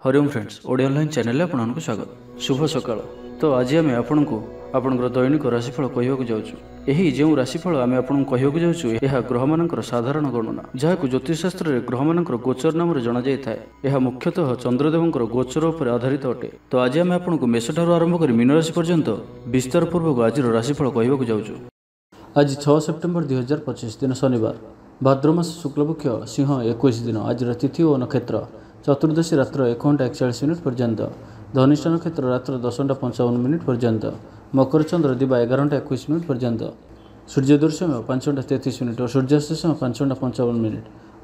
Hariom friends Odia online channel में आपको स्वागत। शुभ सकाळ। तो आज आम आपको आपणकर दैनिक राशिफल कहवाक जाऊँ। यही जो राशिफल आम आपको कहवाक जाऊँ यह ग्रह मानकर साधारण गणना जहाँ ज्योतिषशास्त्र में ग्रह मानकर गोचर नाम जना जाए। यह मुख्यतः चंद्रदेवंकर गोचर उपर आधारित अटे। तो आज आम आपको मेष ठार आरंभ कर मीन राशि पर्यंत विस्तार पूर्वक आज राशिफल कहवाक जाऊँ। आज 6 सेप्टेम्बर 2025 दिन शनिवार, भाद्रमास शुक्लपक्ष सिंह 21 दिन। आज तिथि और नक्षत्र चतुर्दशी रात्र 1:41 पर्यंत, धनिष्ठा नक्षत्र रात्र 10:55 पर्यंत, मकर चंद्र दिवा 11:21 पर्यंत, सूर्योदय समय 5:33 और सूर्यास्त समय 5:55।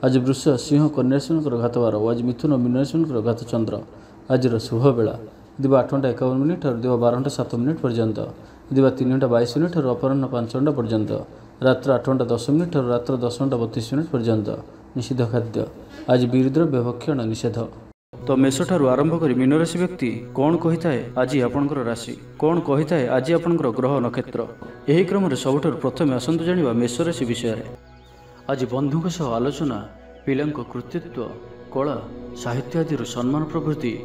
आज वृष सिंह कन्या राशि घातवार और आज मिथुन मीन राशि घात चंद्र। आज शुभ बेला दिवा 8:51 और दिवा 12:07 पर्यंत, दिवा 3:22 और अपराह्न 5 पर्यंत, रात्र 8:10 और रात्र 10:32 पर्यंत। निषिद्ध खाद्य आज बीरद्रव्य भक्षण निषेध। तो मेष ठारू आरंभ कर मीन राशि व्यक्ति कौन कही थाए आज आपणकर राशि, कौन कही थाए आज आपणकर ग्रह नक्षत्र। यही क्रम में सबुठ प्रथम आसतु जानिबा मेष राशि विषय। आज बंधुक सह आलोचना, पिलांक कृतित्व, कला, साहित्य आदि सम्मान प्रभृति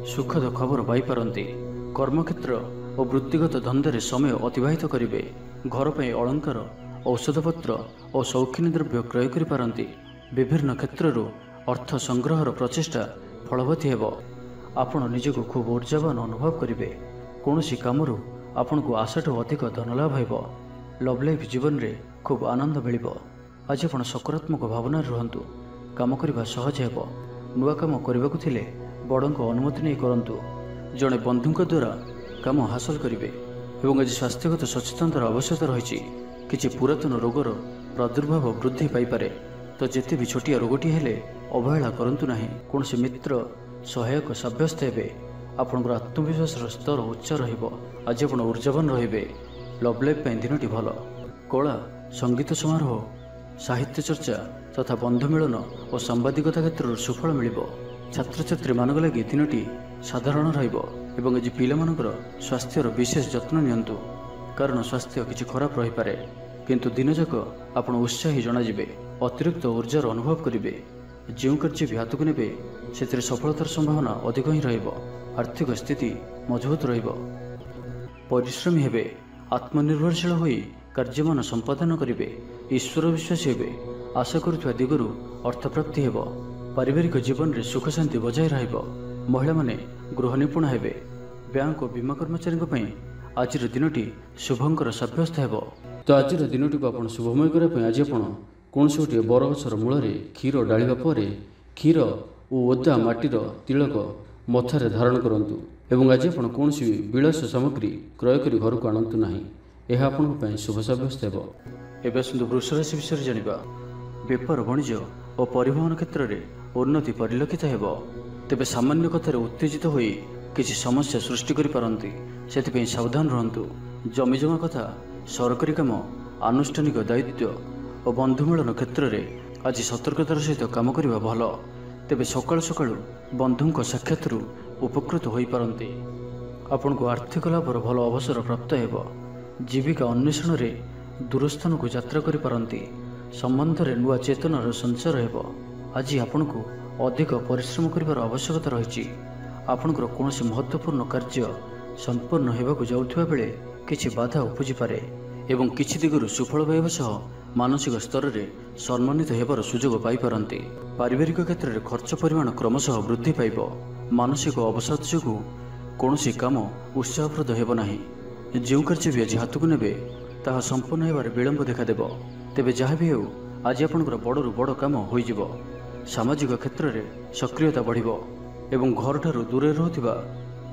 सुखद खबर पाइपारती। कर्मक्षेत्र और वृत्तिगत धंदे समय अतिबाहित करेंगे। घर पर अलंकार, औषधपत्र और शौखिनी द्रव्य क्रय करिपारती। विभिन्न क्षेत्रु अर्थ संग्रहर प्रचेष्टा फलवती हेब। आपण निजको खूब ऊर्जावान अनुभव करेंगे। कौन सी कामरू आपण को आशाठू अधिक धन लाभ हो। लव लाइफ जीवन में खूब आनंद मिल। आज आप सकारात्मक भावना रुहतु। काम करने सहज हेब। नुआ काम करने को बड़ों अनुमति नहीं करूँ। जड़े बंधु द्वारा काम हासिल करेंगे। आज स्वास्थ्यगत सचेतनतार आवश्यकता रही। किसी पुरातन रोगर प्रादुर्भाव वृद्धि पाइपे। तो जिते भी छोटिया रोगटी हेले अवहेला करंतु नाही। कौन से मित्र सहायक सब्यस्त हे। आपणकर आत्मविश्वास स्तर उच्च रहिबो। आज आप ऊर्जावान रहिबे। लव लाइफ दिनटी भल। कला, संगीत समारोह, साहित्य चर्चा तथा बंधु मिलन और सांबादिकता क्षेत्र सुफल मिलिबो। छात्र छात्री मानक लगी दिनटी साधारण रहिबो। एवं आज पिलामानकर स्वास्थ्यर विशेष जत्न नियंतु। कारण स्वास्थ्य किछि खराब रही पारे, किंतु दिन जाक आपण उत्साही जनाजिबे। अतिरिक्त ऊर्जार अनुभव करेंगे। जो कार्य भी हाथ को ने से सफलतार संभावना अधिक ही रहिबो। आर्थिक स्थिति मजबूत रहिबो। परिश्रमी हेबे। आत्मनिर्भरशील होई कार्यमान संपादन करेंगे। ईश्वर विश्वासी हेबे। आशा करुवा दिगरु अर्थप्राप्ति हेबो। पारिवारिक जीवन में सुख शांति बजाय रहिबो। महिला माने गृह निपुण हेबे। बैंक और बीमा कर्मचारी आज दिनटी शुभंकर सब्यस्त हेबो। तो आज दिनटी को आप शुभमय करने आज आप कौन से गोटे बरगछर मूल क्षीर डालिबा परे क्षीर और ओदा माटीर तिलक मथारे धारण करंतु। एवं आज आप कौन विलास सामग्री क्रय कर घर को आणंतु नाही। यह आपण शुभ सब्यस्त हेबो। एबे आसंतु वृष राशि विषय जानिबा। व्यापार वाणिज्य और परिवहन क्षेत्र में उन्नति परिलक्षित हेबो। तेबे सामान्य कथार उत्तेजित होई किसी समस्या सृष्टि करि पारंती। सेथिपई सावधान रहंतु। जमीजमा कथा, सरकारी काम, आनुष्ठानिक दायित्व और बंधुमिलन क्षेत्र में आज सतर्कतार सहित काम करने भल। तेबे सकाळु सकाळु बंधुंक साक्षात उपकृत हो पारती। आपण को आर्थिक लाभर भल अवसर प्राप्त हेब। जीविका अन्वेषण में दूरस्थान को यात्रा करि पारंती। संबंध में नुआ चेतनार संचार हेब। आज आपण को अधिक परिश्रम करिवार आवश्यकता रही। आपणकर कौन महत्वपूर्ण कार्य संपन्न होगा जाउथिबा बेले किछि बाधा उपजी पारे एवं किछि दिगरु सुफल पाइबा सह मानसिक स्तर में सम्मानित होबार सुजोग पाइपारती। पारिवारिक क्षेत्र में खर्च परिमाण क्रमशः वृद्धि पाइब। मानसिक अवसाद जोगु कौन काम उत्साहप्रद हेब नाही। जो कार्य भी आज हाथ को ने ताहा संपन्न होबार विलंब देखादेव। तेबे जहाँ भी हो आज आपणकर बड़रू बड़ काम होइजिब। सामाजिक क्षेत्र में सक्रियता बढ़िब एवं घर ठारू दूर रहुथिबा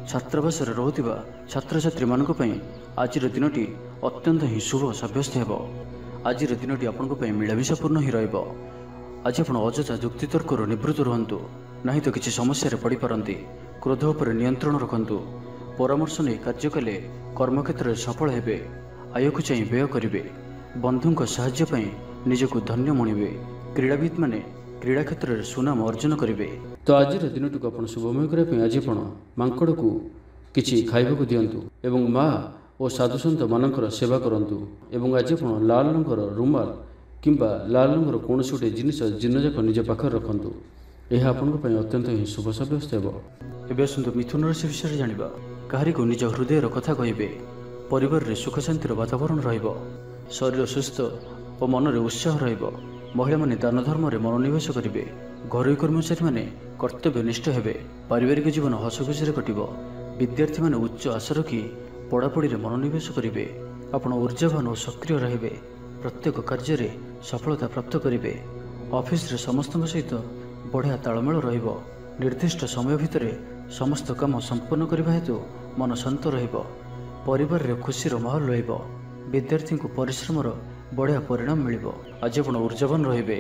छात्रावास रहुथिबा छात्र छात्री मानक पई आज दिनटी अत्यंत ही शुभ सब्यस्त हेब। आज दिनटी आपण मिलामिशापूर्ण ही रहिब। आज आप अଯଥା युक्तितर्कर निवृत्त रुहतु। नहीं तो किसी समस्या पड़ पारती। क्रोध उपर नियंत्रण रखु। परामर्श नहीं कार्य कले कर्मक्षेत्र में सफल हेबे। आय को चाह व्यय करेंगे। बंधुंक साहाय्य पई निजको धन्य मणिबे। क्रीड़ाविद माने क्रीड़ा क्षेत्र में सुनाम अर्जन करेंगे। तो आज दिनटी को आप शुभमय करने आज आप मांकड़ को किसी खाइबा दिंतु एवं माँ और साधुसंत मानकर सेवा करंतु। एवं आज आप लाल रंगर रुमाल किंबा लाल रंगर कौन गोटे जिनिस दिन जाक निज पाखे रखु। ଏହା ଆପଣଙ୍କ ପାଇଁ ଅତ୍ୟନ୍ତ ହିଁ ଶୁଭ ସାବ୍ୟସ୍ତ ହେବ। ଏବେ ଆସନ୍ତୁ ମିଥୁନ ରାଶି ବିଷୟରେ ଜାଣିବା। କାହାରିକୁ ନିଜ ହୃଦୟର କଥା କହିବେ। ପରିବାରରେ ସୁଖ ଶାନ୍ତିର ବାତାବରଣ ରହିବ। ଶରୀର ସୁସ୍ଥ ଓ ମନରେ ଉତ୍ସାହ ରହିବ। ମହିଳାମାନେ ଦାନ ଧର୍ମରେ ମନୋନିବେଶ କରିବେ। ଘରୋଇ କର୍ମଚାରୀମାନେ କର୍ତ୍ତବ୍ୟନିଷ୍ଠ ହେବେ। ପାରିବାରିକ ଜୀବନ ହସଖୁସିରେ କଟିବ। ବିଦ୍ୟାର୍ଥୀମାନେ ଉଚ୍ଚ ଆଶା ରଖି ପଢ଼ାପଢ଼ିରେ ମନୋନିବେଶ କରିବେ। ଆପଣ ଊର୍ଜାବାନ ଓ ସକ୍ରିୟ ରହିବେ। ପ୍ରତ୍ୟେକ କାର୍ଯ୍ୟରେ ସଫଳତା ପ୍ରାପ୍ତ କରିବେ। ଅଫିସରେ ସମସ୍ତଙ୍କ ସହିତ ବଢ଼ିଆ ତାଳମେଳ ରହିବ। ନିର୍ଦ୍ଦିଷ୍ଟ ସମୟ ଭିତରେ ସମସ୍ତ କାମ ସମ୍ପନ୍ନ କରିବା ହେତୁ ମନ ଶାନ୍ତ ରହିବ। ପରିବାରରେ ଖୁସିର ମାହୋଲ ରହିବ। ବିଦ୍ୟାର୍ଥୀଙ୍କୁ ପରିଶ୍ରମର ବଢ଼ିଆ ପରିଣାମ ମିଳିବ। ଆଜି ଆପଣ ଊର୍ଜାବାନ ରହିବେ।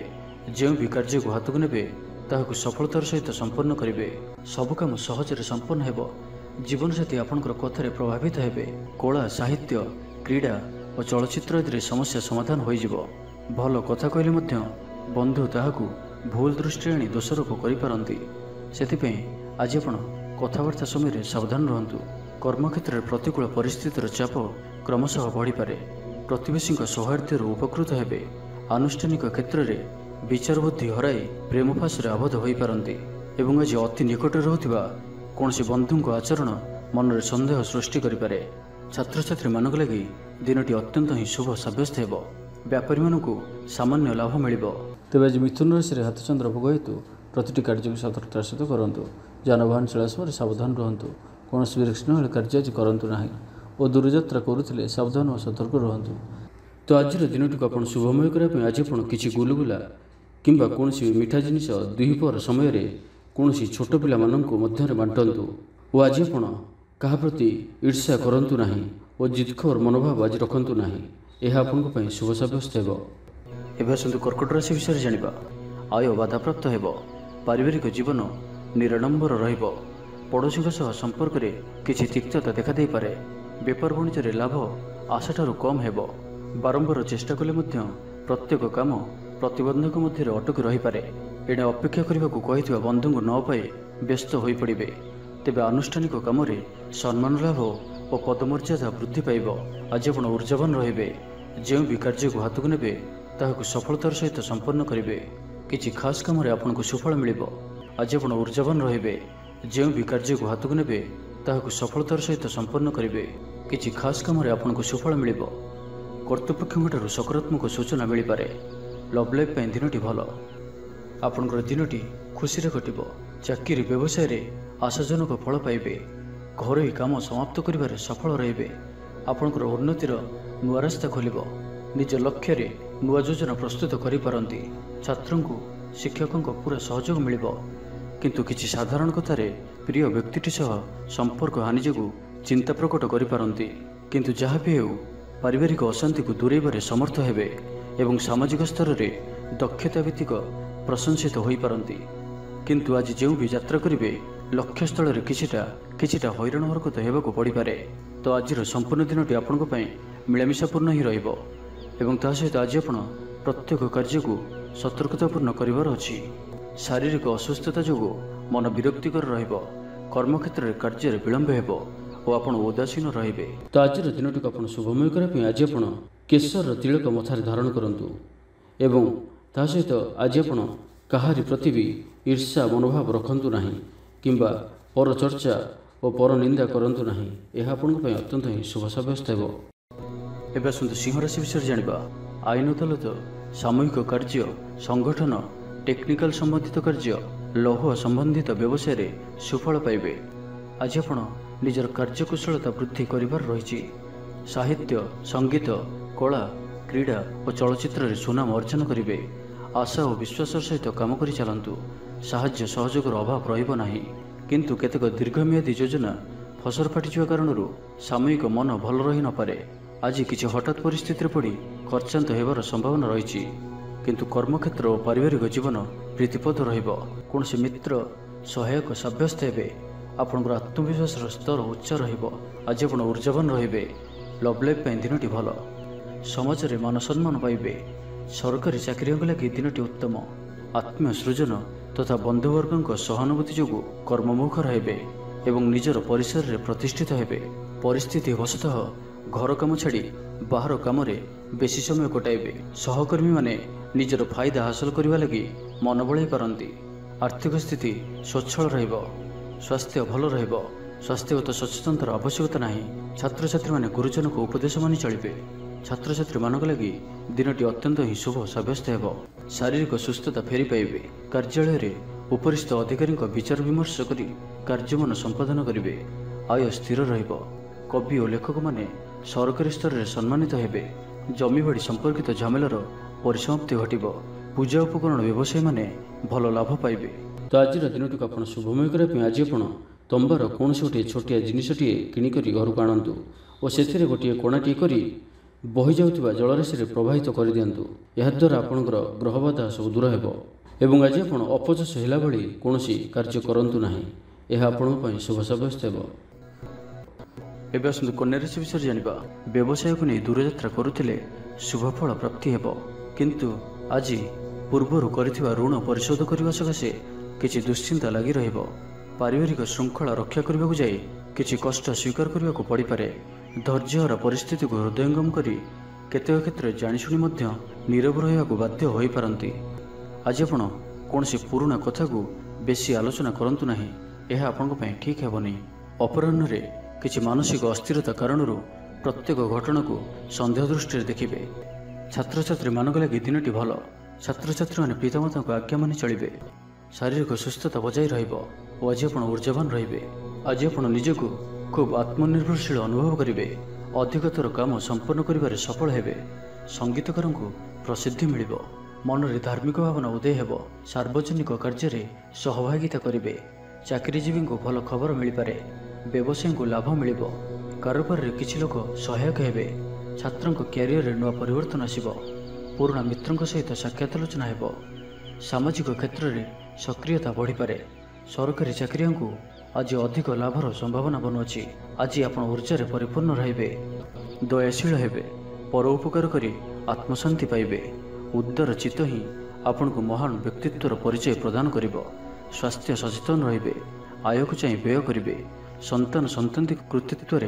ଯେଉଁ ବି କାର୍ଯ୍ୟକୁ ହାତକୁ ନେବେ ତାହାକୁ ସଫଳତାର ସହିତ ସମ୍ପନ୍ନ କରିବେ। ସବୁ କାମ ସହଜରେ ସମ୍ପନ୍ନ ହେବ। ଜୀବନସାଥୀ ଆପଣଙ୍କର କଥାରେ ପ୍ରଭାବିତ ହେବେ। କଳା, ସାହିତ୍ୟ, କ୍ରୀଡ଼ା ଓ ଚଳଚ୍ଚିତ୍ର ଆଦିରେ ସମସ୍ୟା ସମାଧାନ ହୋଇଯିବ। ଭଲ କଥା କହିଲେ ମଧ୍ୟ ବନ୍ଧୁ ତାହାକୁ ଭୁଲ ଦୃଷ୍ଟିରେ ଆଣି ଦୋଷାରୋପ କରିପାରନ୍ତି। ସେଥିପାଇଁ ଆଜି ଆପଣ କଥାବାର୍ତ୍ତା ସମୟରେ ସାବଧାନ ରୁହନ୍ତୁ। କର୍ମକ୍ଷେତ୍ରରେ ପ୍ରତିକୂଳ ପରିସ୍ଥିତିର ଚାପ କ୍ରମଶଃ ବଢ଼ିପାରେ। ପ୍ରତିବେଶୀଙ୍କ ସୌହାର୍ଦ୍ଦ୍ୟରୁ ଉପକୃତ ହେବେ। ଆନୁଷ୍ଠାନିକ କ୍ଷେତ୍ରରେ ବିଚାର ବୁଦ୍ଧି ହରାଇ ପ୍ରେମ ଫାଶରେ ଆବଦ୍ଧ ହୋଇପାରନ୍ତି ଏବଂ ଆଜି ଅତି ନିକଟରେ ରହୁଥିବା କୌଣସି ବନ୍ଧୁଙ୍କ ଆଚରଣ ମନରେ ସନ୍ଦେହ ସୃଷ୍ଟି କରିପାରେ। ଛାତ୍ରଛାତ୍ରୀମାନଙ୍କ ଲାଗି ଦିନଟି ଅତ୍ୟନ୍ତ ହିଁ ଶୁଭ ସାବ୍ୟସ୍ତ ହେବ। ବେପାରୀମାନଙ୍କୁ ସାମାନ୍ୟ ଲାଭ ମିଳିବ। ତେବେ ଆଜି ମିଥୁନ ରାଶିରେ ହାତଚନ୍ଦ୍ର ଭୋଗ ହେତୁ ପ୍ରତିଟି କାର୍ଯ୍ୟକୁ ସତର୍କତାର ସହିତ କରନ୍ତୁ। ଯାନବାହନ ଚଳାଇବା ସମୟରେ ସାବଧାନ ରୁହନ୍ତୁ। କୌଣସି ରିସ୍କ ନହେଲେ କାର୍ଯ୍ୟ ଆଜି କରନ୍ତୁ ନାହିଁ ଓ ଦୂରଯାତ୍ରା କରୁଥିଲେ ସାବଧାନ ଓ ସତର୍କ ରୁହନ୍ତୁ। ତ ଆଜିର ଦିନଟିକୁ ଆପଣ ଶୁଭମୟ କରିବା ପାଇଁ ଆଜି ଆପଣ କିଛି ଗୁଲୁଗୁଲା କିମ୍ବା କୌଣସି ମିଠା ଜିନିଷ ଦ୍ୱିପହର ସମୟରେ କୌଣସି ଛୋଟ ପିଲାମାନଙ୍କ ମଧ୍ୟରେ ବାଣ୍ଟନ୍ତୁ ଓ ଆଜି ଆପଣ କାହା ପ୍ରତି ଈର୍ଷା କରନ୍ତୁ ନାହିଁ ଓ ଜିଦଖୋର ମନୋଭାବ ଆଜି ରଖନ୍ତୁ ନାହିଁ। ଏହା ଆପଣଙ୍କ ପାଇଁ ଶୁଭ ସାବ୍ୟସ୍ତ ହେବ। ଏବେ ଆସନ୍ତୁ କର୍କଟ ରାଶି ବିଷୟରେ ଜାଣିବା। ଆୟ ବାଧାପ୍ରାପ୍ତ ହେବ। ପାରିବାରିକ ଜୀବନ ନିରାଡମ୍ବର ରହିବ। ପଡ଼ୋଶୀଙ୍କ ସହ ସମ୍ପର୍କରେ କିଛି ତିକ୍ତତା ଦେଖାଦେଇପାରେ। ବେପାର ବାଣିଜ୍ୟରେ ଲାଭ ଆଶାଠାରୁ କମ୍ ହେବ। ବାରମ୍ବାର ଚେଷ୍ଟା କଲେ ମଧ୍ୟ ପ୍ରତ୍ୟେକ କାମ ପ୍ରତିବନ୍ଧକ ମଧ୍ୟରେ ଅଟକି ରହିପାରେ। ଏଣେ ଅପେକ୍ଷା କରିବାକୁ କହିଥିବା ବନ୍ଧୁଙ୍କୁ ନ ପାଇ ବ୍ୟସ୍ତ ହୋଇପଡ଼ିବେ। ତେବେ ଆନୁଷ୍ଠାନିକ କାମରେ ସମ୍ମାନ ଲାଭ ଓ ପଦମର୍ଯ୍ୟାଦା ବୃଦ୍ଧି ପାଇବ। ଆଜି ଆପଣ ଊର୍ଜାବାନ ରହିବେ। ଯେଉଁ ବି କାର୍ଯ୍ୟକୁ ହାତକୁ ନେବେ ତାହାକୁ ସଫଳତାର ସହିତ ସମ୍ପନ୍ନ କରିବେ। କିଛି ଖାସ୍ କାମରେ ଆପଣଙ୍କୁ ସୁଫଳ ମିଳିବ। ଆଜି ଆପଣ ଊର୍ଜାବାନ ରହିବେ। ଯେଉଁ ବି କାର୍ଯ୍ୟକୁ ହାତକୁ ନେବେ ତାହାକୁ ସଫଳତାର ସହିତ ସମ୍ପନ୍ନ କରିବେ। କିଛି ଖାସ୍ କାମରେ ଆପଣଙ୍କୁ ସୁଫଳ ମିଳିବ। କର୍ତ୍ତୃପକ୍ଷଙ୍କଠାରୁ ସକାରାତ୍ମକ ସୂଚନା ମିଳିପାରେ। ଲଭ୍ ଲାଇଫ୍ ପାଇଁ ଦିନଟି ଭଲ। ଆପଣଙ୍କର ଦିନଟି ଖୁସିରେ କଟିବ। ଚାକିରି ବ୍ୟବସାୟରେ ଆଶାଜନକ ଫଳ ପାଇବେ। ଘରୋଇ କାମ ସମାପ୍ତ କରିବାରେ ସଫଳ ରହିବେ। ଆପଣଙ୍କର ଉନ୍ନତିର ନୂଆ ରାସ୍ତା ଖୋଲିବ। ନିଜ ଲକ୍ଷ୍ୟରେ ନୂଆ ଯୋଜନା ପ୍ରସ୍ତୁତ କରିପାରନ୍ତି। ଛାତ୍ରଙ୍କୁ ଶିକ୍ଷକଙ୍କ ପୁରା ସହଯୋଗ ମିଳିବ। କିନ୍ତୁ କିଛି ସାଧାରଣ କଥାରେ ପ୍ରିୟ ବ୍ୟକ୍ତିଟି ସହ ସମ୍ପର୍କ ହାନି ଯୋଗୁଁ ଚିନ୍ତା ପ୍ରକଟ କରିପାରନ୍ତି। କିନ୍ତୁ ଯାହା ବି ହେଉ ପାରିବାରିକ ଅଶାନ୍ତିକୁ ଦୂରେଇବାରେ ସମର୍ଥ ହେବେ ଏବଂ ସାମାଜିକ ସ୍ତରରେ ଦକ୍ଷତା ଭିତ୍ତିକ ପ୍ରଶଂସିତ ହୋଇପାରନ୍ତି। କିନ୍ତୁ ଆଜି ଯେଉଁ ବି ଯାତ୍ରା କରିବେ ଲକ୍ଷ୍ୟସ୍ଥଳରେ କିଛିଟା ହଇରାଣ ହରକତ ହେବାକୁ ପଡ଼ିପାରେ। ତ ଆଜିର ସମ୍ପୂର୍ଣ୍ଣ ଦିନଟି ଆପଣଙ୍କ ପାଇଁ ମିଳାମିଶାପୂର୍ଣ୍ଣ ହିଁ ରହିବ ଏବଂ ତା ସହିତ ଆଜି ଆପଣ ପ୍ରତ୍ୟେକ କାର୍ଯ୍ୟକୁ ସତର୍କତାପୂର୍ଣ୍ଣ କରିବାର ଅଛି। ଶାରୀରିକ ଅସୁସ୍ଥତା ଯୋଗୁଁ ମନ ବିରକ୍ତିକର ରହିବ। କର୍ମକ୍ଷେତ୍ରରେ କାର୍ଯ୍ୟରେ ବିଳମ୍ବ ହେବ ଓ ଆପଣ ଉଦାସୀନ ରହିବେ। ତ ଆଜିର ଦିନଟିକୁ ଆପଣ ଶୁଭମୟ କରିବା ପାଇଁ ଆଜି ଆପଣ କେଶରର ତିଳକ ମଥାରେ ଧାରଣ କରନ୍ତୁ ଏବଂ ତା ସହିତ ଆଜି ଆପଣ କାହାରି ପ୍ରତି ବି ଈର୍ଷା ମନୋଭାବ ରଖନ୍ତୁ ନାହିଁ କିମ୍ବା ପରଚର୍ଚ୍ଚା ଓ ପରନିନ୍ଦା କରନ୍ତୁ ନାହିଁ। ଏହା ଆପଣଙ୍କ ପାଇଁ ଅତ୍ୟନ୍ତ ହିଁ ଶୁଭ ସାବ୍ୟସ୍ତ ହେବ। ଏବେ ଆସନ୍ତୁ ସିଂହ ରାଶି ବିଷୟରେ ଜାଣିବା। ଆଇନ ଅଦାଲତ, ସାମୂହିକ କାର୍ଯ୍ୟ, ସଂଗଠନ, ଟେକ୍ନିକାଲ ସମ୍ବନ୍ଧିତ କାର୍ଯ୍ୟ, ଲୌହ ସମ୍ବନ୍ଧିତ ବ୍ୟବସାୟରେ ସୁଫଳ ପାଇବେ। ଆଜି ଆପଣ ନିଜର କାର୍ଯ୍ୟକୁଶଳତା ବୃଦ୍ଧି କରିବାର ରହିଛି। ସାହିତ୍ୟ, ସଙ୍ଗୀତ, କଳା, କ୍ରୀଡ଼ା ଓ ଚଳଚ୍ଚିତ୍ରରେ ସୁନାମ ଅର୍ଜନ କରିବେ। ଆଶା ଓ ବିଶ୍ୱାସର ସହିତ କାମ କରି ଚାଲନ୍ତୁ। ସାହାଯ୍ୟ ସହଯୋଗର ଅଭାବ ରହିବ ନାହିଁ। କିନ୍ତୁ କେତେକ ଦୀର୍ଘମିଆଦୀ ଯୋଜନା ଫସର ଫାଟିଯିବା କାରଣରୁ ସାମୟିକ ମନ ଭଲ ରହିନପାରେ। ଆଜି କିଛି ହଠାତ୍ ପରିସ୍ଥିତିରେ ପଡ଼ି ଖର୍ଚ୍ଚାନ୍ତ ହେବାର ସମ୍ଭାବନା ରହିଛି। କିନ୍ତୁ କର୍ମକ୍ଷେତ୍ର ଓ ପାରିବାରିକ ଜୀବନ ପ୍ରୀତିପଦ ରହିବ। କୌଣସି ମିତ୍ର ସହାୟକ ସାବ୍ୟସ୍ତ ହେବେ। ଆପଣଙ୍କର ଆତ୍ମବିଶ୍ୱାସର ସ୍ତର ଉଚ୍ଚ ରହିବ। ଆଜି ଆପଣ ଊର୍ଜାବାନ ରହିବେ। ଲଭ୍ ଲାଇଫ୍ ପାଇଁ ଦିନଟି ଭଲ। ସମାଜରେ ମାନ ସମ୍ମାନ ପାଇବେ। ସରକାରୀ ଚାକିରିଙ୍କ ଲାଗି ଦିନଟି ଉତ୍ତମ। ଆତ୍ମୀୟ ସୃଜନ ତଥା ବନ୍ଧୁବର୍ଗଙ୍କ ସହାନୁଭୂତି ଯୋଗୁଁ କର୍ମମୁଖର ହେବେ ଏବଂ ନିଜର ପରିସରରେ ପ୍ରତିଷ୍ଠିତ ହେବେ। ପରିସ୍ଥିତି ବଶତଃ ଘର କାମ ଛାଡ଼ି ବାହାର କାମରେ ବେଶୀ ସମୟ କଟାଇବେ। ସହକର୍ମୀମାନେ ନିଜର ଫାଇଦା ହାସଲ କରିବା ଲାଗି ମନ ବଳାଇ ପାରନ୍ତି। आर्थिक स्थिति स्वच्छल रहिब, स्वास्थ्य भल रहिब, स्वास्थ्यगत सचेतनतार आवश्यकता नहीं। छात्र छात्री माने गुरुजन को उपदेश मानि चलिबे। छात्र छात्री मानक लगी दिनटी अत्यंत ही शुभ सब्यस्त हेब। शारीरिक सुस्थता फेरी पाइबे। कार्यालय रे उपरिस्थ अधिकारी विचार विमर्श करी कार्यमन संपादन करिवे। आय स्थिर रहिब। कवि और लेखक माने सरकारी स्तर में सम्मानित हेबे। जमीबाड़ी संपर्कित झमेलार परिसमाप्ति घटिब। पूजा उपकरण व्यवसायी माने भल लाभ पाइबे। तो आज दिन को शुभमय करने आज आप तंबार कौन गोटे छोटिया जिनटे किणिक घर को आणतु और से गोटे कोणाटे कर बही जाऊा जलराशि प्रवाहित कर दिंतु। याद्वारा आपणकर ग्रह बाधा सब दूर हो। एवं आज आप अपचस है भाई कौन कार्य करूँ ना, यह आपण शुभ सब्यस्त हो। एवं आसतु कन्या राशि विषय जाना। व्यवसाय को नहीं दूरयात्रा करुले शुभफल प्राप्ति हेब, किंतु आज पूर्वर कर ऋण परिशोध करने सकाशे किसी दुश्चिंता लगी रहिब। पारिवारिक श्रृंखला रक्षा करने जाए किसी कष्ट स्वीकार करने को पड़ पारे। धैर्यहरा परिस्थिति को हृदयंगम करी केतेक क्षेत्र में जाशुणी नीरव रहा बाध्य हो पारती। आज आप कौन पुराणा कथा को बेसी आलोचना करंतु नहीं, यह आपण ठीक हेबनी। अपराह्न किसी मानसिक अस्थिरता कारण प्रत्येक घटना को सन्देह दृष्टि देखिए। छात्र छात्री मानक लगी दिनटी भल। छात्र छात्री मैंने पितामाता को आज्ञा मानि चलिबे। शारीरिक सुस्थता बजाय रहिब और आज आप ऊर्जावान रहिबे। आज आप निजको खूब आत्मनिर्भरशील अनुभव करेंगे। अधिकतर काम संपन्न करिबारे सफल हेबे। संगीतकार को प्रसिद्धि मिलिब। मन में धार्मिक भावना उदय हेब। सार्वजनिक कार्य में सहभागिता करेंगे। चाकरीजीवी को भल खबर मिल पारे। व्यवसायी को लाभ मिलिब। कारोबार रे किछि लोक सहायक हेबे। छात्रों क्यारियर रे नुआ परिवर्तन आसिब। पुराणा मित्रों सहित साक्षात आलोचना हेब। सामाजिक क्षेत्र में सक्रियता बढ़ी पारे। सरकारी चाकरिया को आज अधिक लाभर संभावना बनुअछि। आज आप ऊर्जा परिपूर्ण रहिबे। दयाशील हेबे। परोपकार करी आत्मशांति पाइबे। उदार चित्त ही आपण को महान व्यक्तित्वर परिचय प्रदान करिब। स्वास्थ्य सचेतन रहिबे। आय को चाहि व्यय करिबे। संतान संतति कृतित्व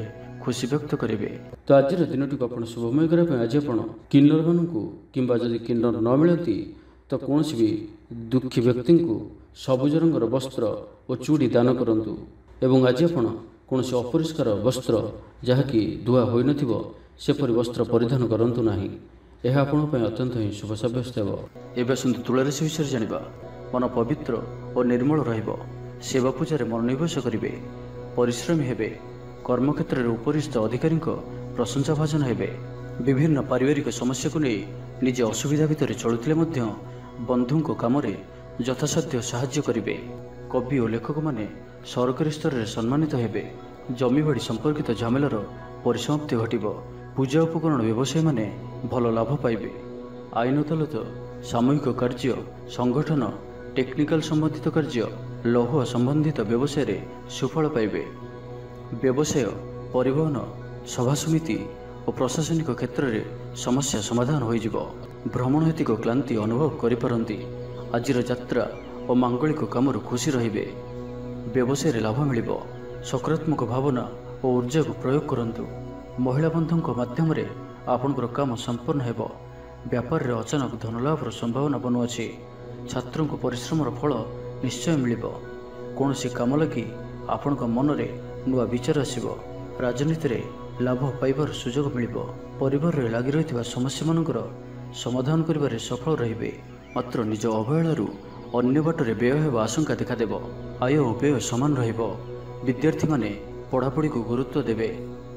खुशी व्यक्त करेंगे। तो आज दिन को आप शुभमय करने आज आप किन्नर मानू कि जदि किन्नर न मिलती तो कौन भी दुखी व्यक्ति को सबुज रंगर वस्त्र और चूड़ी दान करंतु। एवं आज आप कौन अपरिष्कार वस्त्र जहाँकि धुआ हो नपरी वस्त्र परिधान करंतु नहीं, यह आपण अत्यंत ही शुभ सब्यस्त हो। एवं आसतु तुला राशि विषय जाना। मन पवित्र और निर्मल रहिब। सेवा पूजा मनोनिवेश करेंगे। परिश्रमी हेबे। कर्मक्षेत्र में उपरिस्थ अधिकारी प्रशंसा भाजन हेबे। विभिन्न पारिवारिक समस्या को नहीं निजे असुविधा भितर चलुथिले मध्य बंधु काम यथासाध्य साहाय्य करेंगे। कवि और लेखक माने सरकारी स्तर में सम्मानित हेबे। जमीबाड़ी संपर्कित झमेलार परिसमाप्ति घटिब। पूजा उपकरण व्यवसायी माने भल लाभ पाइबे। आईन अदालत, सामूहिक कार्य, संगठन, टेक्निकल संबंधित कार्य, लौह संबंधित व्यवसाय रे सुफल पाइबे। व्यवसाय, परिवहन, सभा समिति और प्रशासनिक क्षेत्र में समस्या समाधान हो जिवो। भ्रमण हेतुक क्लांति अनुभव करिपारंती। आजिर यात्रा और मांगलिक काम खुशी रहिबे। व्यवसाय रे लाभ मिलिबो। सकारात्मक भावना और ऊर्जा को प्रयोग करंतु। महिला बंधुओं माध्यम रे आपनकर काम संपूर्ण हेबो। व्यापार रे अचानक धनलाभर संभावना बनुअछि। छात्रों को परिश्रमर फल निश्चय मिलिबो। कौन काम लगी आपनक मन रे नुआ विचार आसिबो। राजनीति रे लाभ पाइबार सुजोग मिलिबो। परिवार रे लागि रहितबा समस्या मानकर समाधान करिबारे सफल रहिबे। मात्र निज अवहेलारू अन्य बाटरे व्यय हेबा आशंका देखादेब। आय और व्यय समान रहिबो। विद्यार्थी माने पढ़ापढ़ी को गुरुत्व देबे।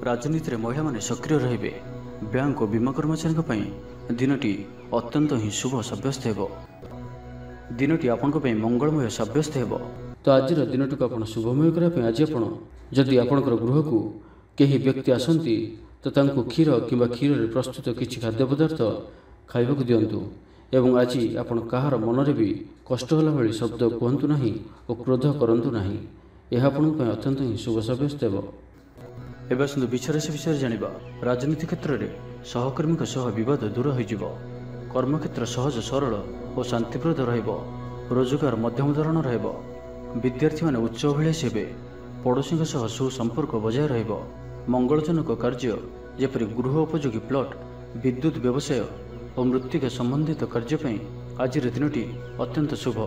राजनीति रे महिला माने सक्रिय रहिबे। बैंक और बीमा कर्मचारी पई दिनटी अत्यंत ही शुभ सब्यस्त हेबो। दिनटी आपनक पई मंगलमय सब्यस्त हेबो। तो आज दिन को आप शुभमय करने आज आप जदि आपणकर गृह को कहीं व्यक्ति आसती तो तांको क्षीर कि क्षीर प्रस्तुत किसी खाद्य पदार्थ खाइबा दिंतु। एवं आज आपण कहार मनरे भी कष्ट होला भली शब्द कहतु नहीं और क्रोध करंतु नहीं, यह आपण अत्यंत ही शुभ सब्यस्त हो। एवं आसतु विचारराशि विषय जाना। राजनीति क्षेत्र में सहकर्मी बद दूर हो। कर्मक्षेत्र सहज सरल और शांतिप्रद रहिब। रोजगार मध्यम धरण रहिब। विद्यार्थी माने उच्च अभिलाषी हेबे। पड़ोशी सुसंपर्क बजाय रहिब। मंगलजनक कार्य जेपरि गृह उपयोगी प्लट, विद्युत व्यवसाय और मृत्तिका संबंधित कार्य आज दिनटी अत्यंत शुभ।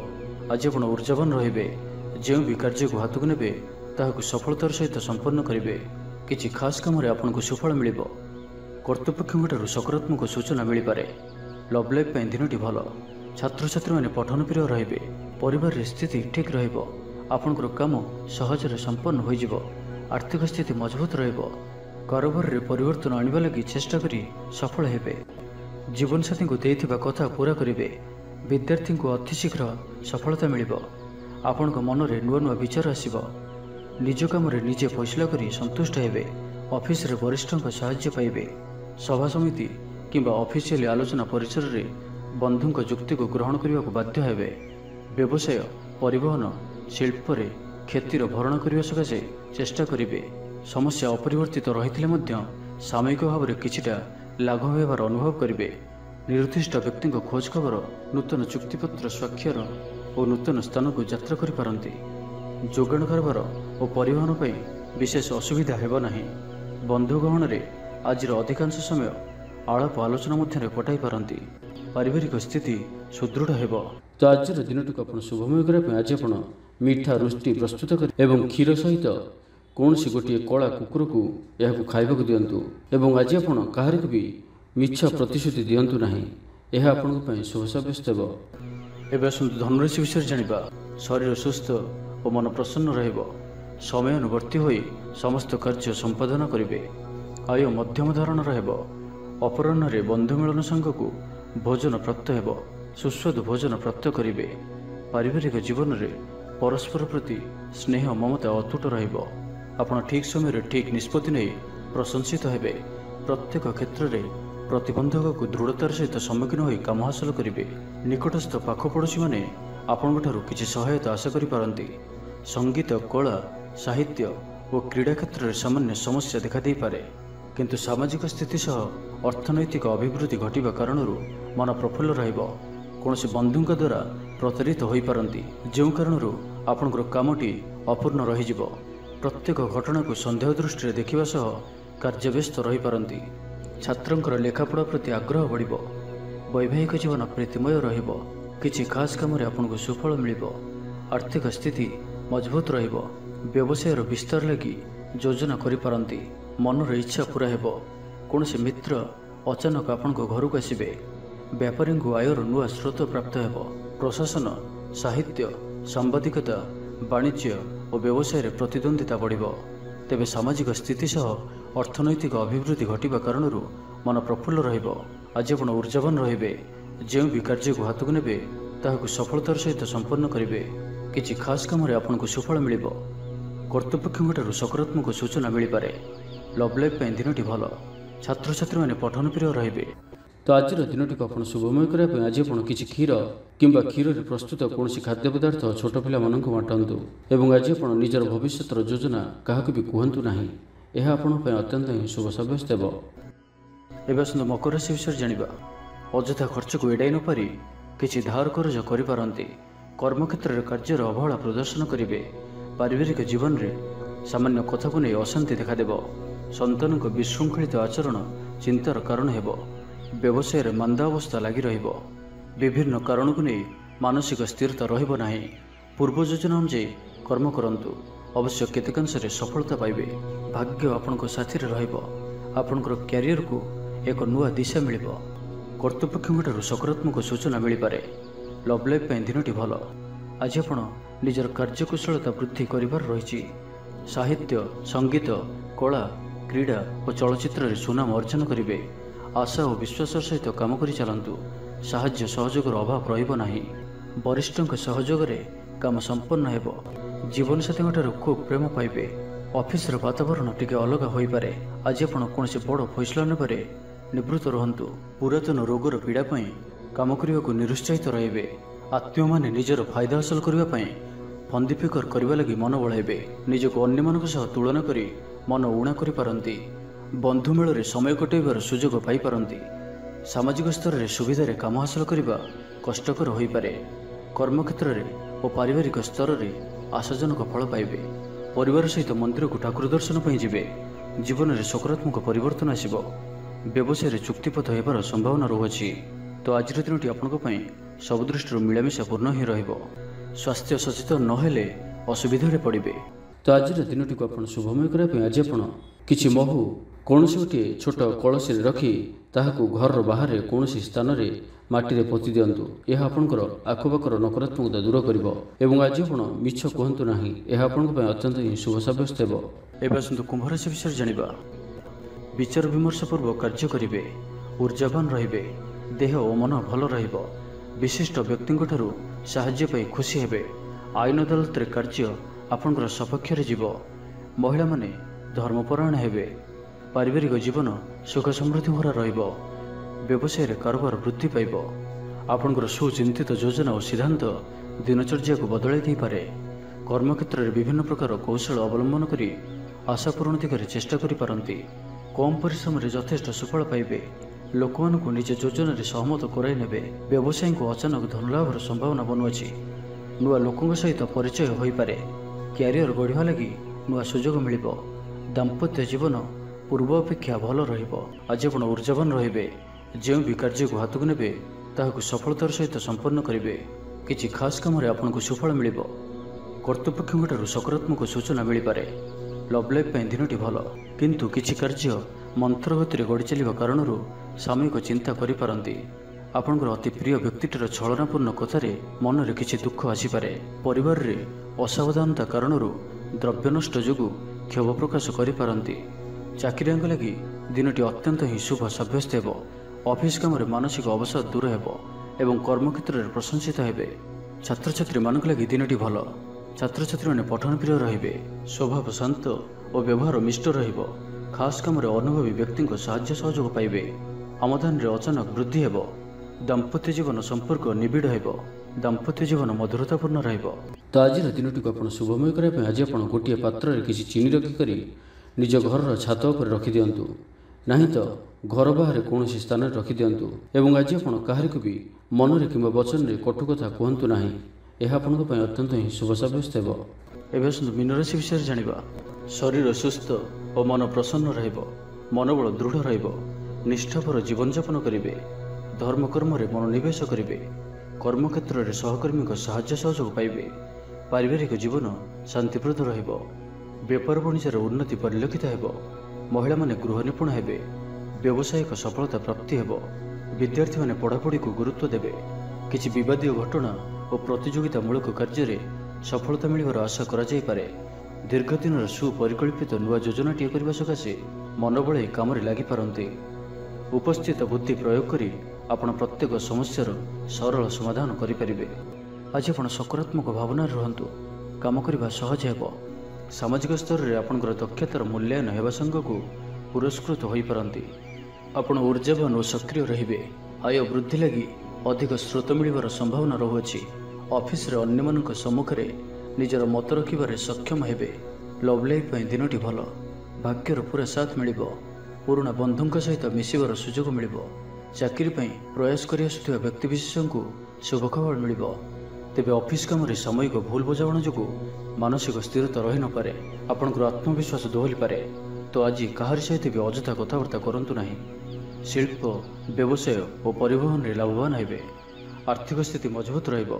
आज आप ऊर्जावान रहिबे। जो भी कार्य को हाथ को नेबे ताहाकु सफलतार सहित संपन्न करिवे। किछि खास काम रे आपनको सुफल मिलिबो। कर्तृपक्षठु सकारात्मक सूचना मिल पारे। लव लाइफ पे दिनटी भल। छात्र छात्री माने पठन प्रिय रहिबे। परिवार स्थिति ठीक रहिबो। आपनकर काम सहज रे संपन्न होई जिवो। आर्थिक स्थिति मजबूत रहिबो। कारोबार रे परिवर्तन आनिबा लागि चेष्टा करी सफल हेबे। जीवन साथी को देइथिबा कथा पूरा करिवे। विद्यार्थी को अति शीघ्र सफलता मिलिबो। आपनक मन रे नुआ नुआ विचार आसीबो। निज काम रे निजे फैसला करी संतुष्ट हेबे। ऑफिस रे वरिष्ठक सहायता पाइबे। सभा समिति किंबा ऑफिशियल आलोचना परिसर रे बंधुक जुक्ति को ग्रहण करने को बाध्य हेबे। व्यवसाय परिवहन शिल्प रे क्षतिर भरण करने सकाशे चेष्टा करिवे। समस्या अपरिवर्तित रही सामयिक भाव में किछिटा लाघव होबार अनुभव करिवे। निर्दिष्ट व्यक्ति खोज खबर नूतन चुक्तिपत्र स्वाक्षर और नूतन स्थान को यात्रा करि पारंती। जोगाण कारोबार और परिवहन पर विशेष असुविधा हेब नाही। बंधु गहन रे आज अधिकांश समय आलाप आलोचना मध्य कटाई पारंती। पारिवारिक स्थिति सुदृढ़ हेब। तो आज दिन टी शुभमय करने आज आप मीठा रुष्टि प्रस्तुत कर एवं क्षीर सहित कौन सी गोटे कला कुकुर को यह खाइबा दिंतु। एवं आज आप कहार भी मिछ प्रतिश्रुति दिंतु ना। यह आपण शुभ सब्यस्त हो। एवं आसतु धनुराशि विषय जानिबा। शरीर सुस्थ और मन प्रसन्न रहिबो। समय अनुवर्ती होई समस्त कार्य संपादन करिवे। आय मध्यम धारण रहिबो। अपराह्न रे बंधु मिलन संघ को भोजन प्राप्त हेबो। सुस्वादु भोजन प्राप्त करिवे। पारिवारिक जीवन रे परस्पर प्रति स्नेह ममता अतुट रहिबो। आपण ठीक समय रे ठीक निष्पत्ति नै प्रशंसित हेबे। प्रत्येक क्षेत्र रे प्रतिबंधक को दृढ़तार सहित सम्मुखीन होई काम हासिल करिवे। निकटस्थ पाख पड़ोशी माने आपणठारु किछि सहायता आशा करि पारंती। संगीत कला साहित्य और क्रीड़ा क्षेत्र में सामान्य समस्या देखा दे पारे। किंतु सामाजिक स्थिति सह अर्थनैतिक अभिवृद्धि घटिबा कारणरू मन प्रफुल्ल रहिबो। कौनसी बंधुक द्वारा प्रतारित होई पारंती। जो कारणरू आपनकर कामटी अपूर्ण रहिजिबो। प्रत्येक घटना को संदेह दृष्टि देखिबा सह कार्यव्यस्त रही पारंती। छात्रंकर लेखापढ़ा प्रति आग्रह बढ़िबो। वैवाहिक जीवन प्रीतिमय रहिबो। किछि खास काम रे आपनको सुफल मिलिबो। आर्थिक स्थिति मजबूत रहिबो। व्यवसायर विस्तार लगी योजना करि पारंती। मनर इच्छा पूरा हेबो। कौनसी मित्र अचानक आपनको घर को आसबे। व्यापारी को आयर नुआ स्रोत प्राप्त हेबो। प्रशासन साहित्य सांबादिकता वाणिज्य और व्यवसाय रे प्रतिद्वंदिता बढ़िबो। तेबे सामाजिक स्थिति सह अर्थनैतिक अभिवृद्धि घटिबा कारणरू मन प्रफुल्ल रहिबो। आज आपण ऊर्जावान रहिबे। जो भी कार्य को हाथ को नेबे ताहाकु सफलतार सहित संपन्न करिवे। किछि खास काम रे आपनको सुफल मिलिबो। कर्तृपक्षठु सकारात्मक सूचना मिल पारे। लव लाइफ पे दिनटी भल। छात्र छात्री माने पठन प्रिय रहिबे। तो आज दिन टी आप शुभमय करने आज आप किसी क्षीर किंबा क्षीर प्रस्तुत कौन खाद्य पदार्थ छोट पिला मानक बांटतु। एवं आज आप निजर भविष्य योजना क्या भी कहतु ना। यह आपण अत्यंत ही शुभ सब्यस्त हो। एवं आसतु मकर राशि विषय जानिबा। अଯଥା खर्च को एड़ाई न पारि किछि धार कर्ज करिपारंती। कर्मक्षेत्र कार्यर अवहेला प्रदर्शन करिवे। पारिवारिक जीवन रे सामान्य कथा को नहीं अशांति देखादेव। संतान को विशृंखलित आचरण चिंतार कारण हेबो। व्यवसाय रे मंदा अवस्था लगी रहिबो। विभिन्न कारण को नहीं मानसिक स्थिरता रहिबो नाही। पूर्व योजना अनुसार कर्म करंतु। अवश्य केतेकांश रे सफलता पाइबे। भाग्य आपनको साथी रे रहिबो। आपनकर कैरियर को एक नुआ दिशा मिलिबो। कर्तृपक्षठु सकारात्मक सूचना मिल पारे। लव लाइफ पे दिनटी भल। आज आपण निजर कार्यकुशलता वृद्धि करिवार रहिछि। साहित्य संगीत कला क्रीड़ा और चलचित्र रे सुनाम अर्जन करिवे। आशा और विश्वास सहित काम करि चलंतु। साहाय्य सहयोगर अभाव रहिबो नाही। वरिष्ठक सहयोग रे काम संपन्न हेबो। जीवन साथीठारु खूब प्रेम पाइबे। ऑफिस रे वातावरण टिके अलग होई पारे। आज आपण कोनसे बड़ फैसला नेबारे निवृत्त रहंतु। पुरातन रोगर पीड़ा पई काम करिवा को निरुत्साहित रहिबे। आत्मीय माने निजर फायदा हासिल करिवा पई फंदी फिकर करने लगी मन बढ़ाइबे। निजक अन्य मानक सह तुलना करी मन उणा करि पारंती। बंधु मेल समय कटाइबार सुजोग पाई पारंती। सामाजिक स्तर में सुविधा रे काम हासिल करने कष्टकर हो पारे। कर्मक्षेत्र में और पारिवारिक स्तर में आशाजनक फल पाइबे। परिवार सहित मंदिर को ठाकुर दर्शन पर जीवे। जीवन में सकारात्मक परिवर्तन आसिबो। व्यवसाय रे चुक्तिपथ हेबार संभावना रहुछि। तो आज दिनटी आपनको पई सब दृष्टि मिलामिशा पूर्ण ही रहिबो। ସ୍ୱାସ୍ଥ୍ୟ ସଚେତନ ନହେଲେ ଅସୁବିଧାରେ ପଡ଼ିବେ। ତ ଆଜିର ଦିନଟିକୁ ଆପଣ ଶୁଭମୟ କରିବା ପାଇଁ ଆଜି ଆପଣ କିଛି ମହୁ କୌଣସି ଗୋଟିଏ ଛୋଟ କଳସୀରେ ରଖି ତାହାକୁ ଘରର ବାହାରେ କୌଣସି ସ୍ଥାନରେ ମାଟିରେ ପୋତି ଦିଅନ୍ତୁ। ଏହା ଆପଣଙ୍କର ଆଖପାଖର ନକାରାତ୍ମକତା ଦୂର କରିବ ଏବଂ ଆଜି ଆପଣ ମିଛ କୁହନ୍ତୁ ନାହିଁ। ଏହା ଆପଣଙ୍କ ପାଇଁ ଅତ୍ୟନ୍ତ ହିଁ ଶୁଭ ସାବ୍ୟସ୍ତ ହେବ। ଏବେ ଆସନ୍ତୁ କୁମ୍ଭ ରାଶି ବିଷୟରେ ଜାଣିବା। ବିଚାର ବିମର୍ଶ ପୂର୍ବକ କାର୍ଯ୍ୟ କରିବେ, ଊର୍ଜାବାନ ରହିବେ, ଦେହ ଓ ମନ ଭଲ ରହିବ। ବିଶିଷ୍ଟ ବ୍ୟକ୍ତିଙ୍କଠାରୁ ସାହାଯ୍ୟ ପାଇ ଖୁସି ହେବେ। ଆଇନ ଅଦାଲତରେ କାର୍ଯ୍ୟ ଆପଣଙ୍କର ସପକ୍ଷରେ ଯିବ। ମହିଳାମାନେ ଧର୍ମପରାୟଣ ହେବେ। ପାରିବାରିକ ଜୀବନ ସୁଖ ସମୃଦ୍ଧି ଭରା ରହିବ। ବ୍ୟବସାୟରେ କାରବାର ବୃଦ୍ଧି ପାଇବ। ଆପଣଙ୍କର ସୁଚିନ୍ତିତ ଯୋଜନା ଓ ସିଦ୍ଧାନ୍ତ ଦିନଚର୍ଯ୍ୟାକୁ ବଦଳାଇ ଦେଇପାରେ। କର୍ମକ୍ଷେତ୍ରରେ ବିଭିନ୍ନ ପ୍ରକାର କୌଶଳ ଅବଲମ୍ବନ କରି ଆଶା ପୂରଣ ଦିଗରେ ଚେଷ୍ଟା କରିପାରନ୍ତି। କମ୍ ପରିଶ୍ରମରେ ଯଥେଷ୍ଟ ସୁଫଳ ପାଇବେ। ଲୋକମାନଙ୍କୁ ନିଜ ଯୋଜନାରେ ସହମତ କରାଇ ନେବେ। ବ୍ୟବସାୟୀଙ୍କୁ ଅଚାନକ ଧନଲାଭର ସମ୍ଭାବନା ବନୁଅଛି। ନୂଆ ଲୋକଙ୍କ ସହିତ ପରିଚୟ ହୋଇପାରେ। କ୍ୟାରିୟର ଗଢ଼ିବା ଲାଗି ନୂଆ ସୁଯୋଗ ମିଳିବ। ଦାମ୍ପତ୍ୟ ଜୀବନ ପୂର୍ବ ଅପେକ୍ଷା ଭଲ ରହିବ। ଆଜି ଆପଣ ଊର୍ଜାବାନ ରହିବେ। ଯେଉଁ ବି କାର୍ଯ୍ୟକୁ ହାତକୁ ନେବେ ତାହାକୁ ସଫଳତାର ସହିତ ସମ୍ପନ୍ନ କରିବେ। କିଛି ଖାସ୍ କାମରେ ଆପଣଙ୍କୁ ସୁଫଳ ମିଳିବ। କର୍ତ୍ତୃପକ୍ଷଙ୍କଠାରୁ ସକାରାତ୍ମକ ସୂଚନା ମିଳିପାରେ। ଲଭ୍ ଲାଇଫ୍ ପାଇଁ ଦିନଟି ଭଲ, କିନ୍ତୁ କିଛି କାର୍ଯ୍ୟ ମନ୍ଥର ଗତିରେ ଗଡ଼ି ଚାଲିବା କାରଣରୁ ସାମୟିକ ଚିନ୍ତା କରିପାରନ୍ତି। ଆପଣଙ୍କର ଅତି ପ୍ରିୟ ବ୍ୟକ୍ତିଟିର ଛଳନାପୂର୍ଣ୍ଣ କଥାରେ ମନରେ କିଛି ଦୁଃଖ ଆସିପାରେ। ପରିବାରରେ ଅସାବଧାନତା କାରଣରୁ ଦ୍ରବ୍ୟ ନଷ୍ଟ ଯୋଗୁଁ କ୍ଷୋଭ ପ୍ରକାଶ କରିପାରନ୍ତି। ଚାକିରିଆଙ୍କ ଲାଗି ଦିନଟି ଅତ୍ୟନ୍ତ ହିଁ ଶୁଭ ସାବ୍ୟସ୍ତ ହେବ। ଅଫିସ୍ କାମରେ ମାନସିକ ଅବସାଦ ଦୂର ହେବ ଏବଂ କର୍ମକ୍ଷେତ୍ରରେ ପ୍ରଶଂସିତ ହେବେ। ଛାତ୍ରଛାତ୍ରୀମାନଙ୍କ ଲାଗି ଦିନଟି ଭଲ। ଛାତ୍ରଛାତ୍ରୀମାନେ ପଠନ ପ୍ରିୟ ରହିବେ। ସ୍ୱଭାବ ଶାନ୍ତ ଓ ବ୍ୟବହାର ମିଷ୍ଟ ରହିବ। ଖାସ୍ କାମରେ ଅନୁଭବୀ ବ୍ୟକ୍ତିଙ୍କ ସାହାଯ୍ୟ ସହଯୋଗ ପାଇବେ। ଆମଦାନୀରେ ଅଚାନକ ବୃଦ୍ଧି ହେବ। ଦାମ୍ପତ୍ୟ ଜୀବନ ସମ୍ପର୍କ ନିବିଡ଼ ହେବ। ଦାମ୍ପତ୍ୟ ଜୀବନ ମଧୁରତାପୂର୍ଣ୍ଣ ରହିବ। ତ ଆଜିର ଦିନଟିକୁ ଆପଣ ଶୁଭମୟ କରିବା ପାଇଁ ଆଜି ଆପଣ ଗୋଟିଏ ପାତ୍ରରେ କିଛି ଚିନି ରଖିକରି ନିଜ ଘରର ଛାତ ଉପରେ ରଖିଦିଅନ୍ତୁ। ନାହିଁ ତ ଘର ବାହାରେ କୌଣସି ସ୍ଥାନରେ ରଖିଦିଅନ୍ତୁ ଏବଂ ଆଜି ଆପଣ କାହାରିକୁ ବି ମନରେ କିମ୍ବା ବଚନରେ କଟୁ କଥା କୁହନ୍ତୁ ନାହିଁ। ଏହା ଆପଣଙ୍କ ପାଇଁ ଅତ୍ୟନ୍ତ ହିଁ ଶୁଭ ସାବ୍ୟସ୍ତ ହେବ। ଏବେ ଆସନ୍ତୁ ମୀନ ରାଶି ବିଷୟରେ ଜାଣିବା। ଶରୀର ସୁସ୍ଥ ଓ ମନ ପ୍ରସନ୍ନ ରହିବ। ମନୋବଳ ଦୃଢ଼ ରହିବ। ନିଷ୍ଠାପର ଜୀବନଯାପନ କରିବେ। ଧର୍ମକର୍ମରେ ମନୋନିବେଶ କରିବେ। କର୍ମକ୍ଷେତ୍ରରେ ସହକର୍ମୀଙ୍କ ସାହାଯ୍ୟ ସହଯୋଗ ପାଇବେ। ପାରିବାରିକ ଜୀବନ ଶାନ୍ତିପ୍ରଦ ରହିବ। ବେପାର ବାଣିଜ୍ୟର ଉନ୍ନତି ପରିଲକ୍ଷିତ ହେବ। ମହିଳାମାନେ ଗୃହ ନିପୁଣ ହେବେ। ବ୍ୟବସାୟିକ ସଫଳତା ପ୍ରାପ୍ତି ହେବ। ବିଦ୍ୟାର୍ଥୀମାନେ ପଢ଼ାପଢ଼ିକୁ ଗୁରୁତ୍ୱ ଦେବେ। କିଛି ବିବାଦୀୟ ଘଟଣା ଓ ପ୍ରତିଯୋଗିତାମୂଳକ କାର୍ଯ୍ୟରେ ସଫଳତା ମିଳିବାର ଆଶା କରାଯାଇପାରେ। ଦୀର୍ଘଦିନର ସୁପରିକଳ୍ପିତ ନୂଆ ଯୋଜନାଟିଏ କରିବା ସକାଶେ ମନ ବଳାଇ କାମରେ ଲାଗିପାରନ୍ତି। ଉପସ୍ଥିତ ବୁଦ୍ଧି ପ୍ରୟୋଗ କରି ଆପଣ ପ୍ରତ୍ୟେକ ସମସ୍ୟାର ସରଳ ସମାଧାନ କରିପାରିବେ। ଆଜି ଆପଣ ସକାରାତ୍ମକ ଭାବନାରେ ରୁହନ୍ତୁ। କାମ କରିବା ସହଜ ହେବ। ସାମାଜିକ ସ୍ତରରେ ଆପଣଙ୍କର ଦକ୍ଷତାର ମୂଲ୍ୟାୟନ ହେବା ସାଙ୍ଗକୁ ପୁରସ୍କୃତ ହୋଇପାରନ୍ତି। ଆପଣ ଊର୍ଜାବାନ ଓ ସକ୍ରିୟ ରହିବେ। ଆୟ ବୃଦ୍ଧି ଲାଗି ଅଧିକ ସ୍ରୋତ ମିଳିବାର ସମ୍ଭାବନା ରହୁଅଛି। ଅଫିସରେ ଅନ୍ୟମାନଙ୍କ ସମ୍ମୁଖରେ ନିଜର ମତ ରଖିବାରେ ସକ୍ଷମ ହେବେ। ଲଭ୍ ଲାଇଫ୍ ପାଇଁ ଦିନଟି ଭଲ। ଭାଗ୍ୟର ପୁରା ସାଥ ମିଳିବ। ପୁରୁଣା ବନ୍ଧୁଙ୍କ ସହିତ ମିଶିବାର ସୁଯୋଗ ମିଳିବ। ଚାକିରି ପାଇଁ ପ୍ରୟାସ କରି ଆସୁଥିବା ବ୍ୟକ୍ତିବିଶେଷଙ୍କୁ ଶୁଭ ଖବର ମିଳିବ। ତେବେ ଅଫିସ୍ କାମରେ ସାମୟିକ ଭୁଲ ବୁଝାମଣା ଯୋଗୁଁ ମାନସିକ ସ୍ଥିରତା ରହିନପାରେ। ଆପଣଙ୍କର ଆତ୍ମବିଶ୍ୱାସ ଦୋହଲିପାରେ। ତ ଆଜି କାହାରି ସହିତ ବି ଅଯଥା କଥାବାର୍ତ୍ତା କରନ୍ତୁ ନାହିଁ। ଶିଳ୍ପ, ବ୍ୟବସାୟ ଓ ପରିବହନରେ ଲାଭବାନ ହେବେ। ଆର୍ଥିକ ସ୍ଥିତି ମଜବୁତ ରହିବ।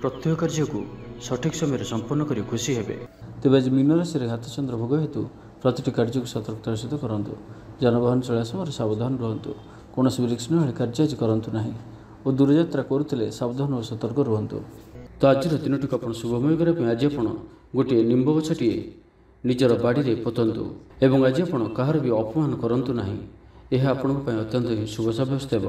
ପ୍ରତ୍ୟେକ କାର୍ଯ୍ୟକୁ ସଠିକ୍ ସମୟରେ ସମ୍ପନ୍ନ କରି ଖୁସି ହେବେ। ତେବେ ଆଜି ମୀନ ରାଶିରେ ହାତଚନ୍ଦ୍ର ଭୋଗ ହେତୁ ପ୍ରତିଟି କାର୍ଯ୍ୟକୁ ସତର୍କତାର ସହିତ କରନ୍ତୁ। ଯାନବାହନ ଚଳାଇବା ସମୟରେ ସାବଧାନ ରୁହନ୍ତୁ। କୌଣସି ରିସ୍କ ନହେଲେ କାର୍ଯ୍ୟ ଆଜି କରନ୍ତୁ ନାହିଁ ଓ ଦୂରଯାତ୍ରା କରୁଥିଲେ ସାବଧାନ ଓ ସତର୍କ ରୁହନ୍ତୁ। ତ ଆଜିର ଦିନଟିକୁ ଆପଣ ଶୁଭମୟ କରିବା ପାଇଁ ଆଜି ଆପଣ ଗୋଟିଏ ନିମ୍ବ ଗଛଟିଏ ନିଜର ବାଡ଼ିରେ ପୋତନ୍ତୁ ଏବଂ ଆଜି ଆପଣ କାହାର ବି ଅପମାନ କରନ୍ତୁ ନାହିଁ। ଏହା ଆପଣଙ୍କ ପାଇଁ ଅତ୍ୟନ୍ତ ଶୁଭ ସାବ୍ୟସ୍ତ ହେବ।